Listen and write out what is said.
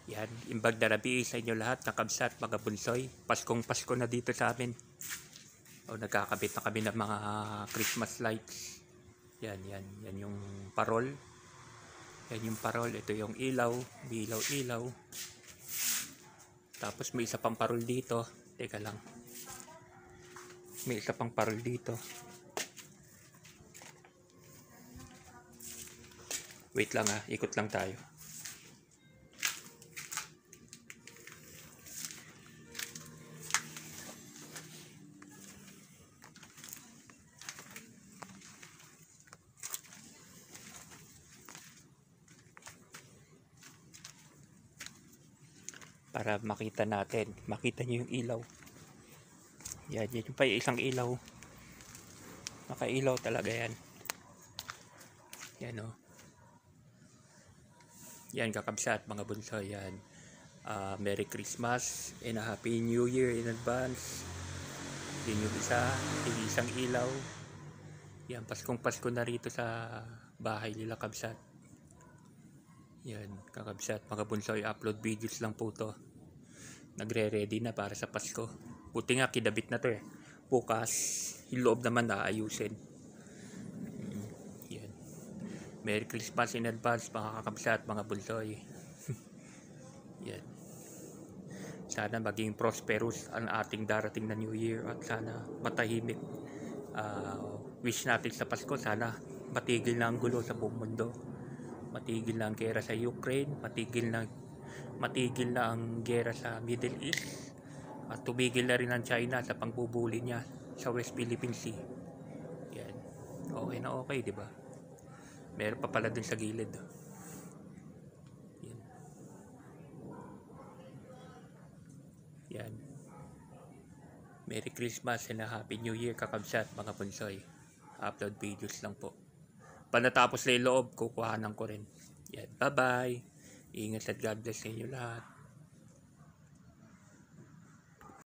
Yan, imbag na rabi sa inyo lahat, kakabsat, mga bunsoy. Paskong Pasko na dito sa amin. O, nagkakabit na kami ng mga Christmas lights. Yan yung parol. Yan yung parol, ito yung ilaw, ilaw. Tapos may isa pang parol dito. Teka lang. May isa pang parol dito. Wait lang ikot lang tayo. Para makita natin, makita nyo yung ilaw. Yan yung pa yung isang ilaw. Nakailaw talaga yan. Yan yan kakabsat, mga bunsoy. Yan, Merry Christmas and a Happy New Year in advance. Yun yung isang ilaw. Yan, Paskong Pasko na rito sa bahay nila kabsat. Yan, kakabsat, mga bunsoy, upload videos lang po to. Nagre-ready na para sa Pasko. Buti nga kidabit na to bukas yung loob naman aayusin. Yan, Merry Christmas in advance, mga kakabsat, mga bunsoy. Yan, sana maging prosperous ang ating darating na New Year at sana matahimik. Wish natin sa Pasko, sana matigil na ang gulo sa buong mundo, matigil na ang gera sa Ukraine, matigil na ang gera sa Middle East, at tumigil na rin ang China sa pangbubuli niya sa West Philippine Sea. Yan, okay na okay, di ba? Meron pa pala dun sa gilid. Yan, Merry Christmas and a Happy New Year, kakabsat, mga bunsoy. Upload videos lang po. Pag natapos na yung loob, kukuhanan ko rin. Yan, bye bye. Ingat at God bless sa inyo lahat.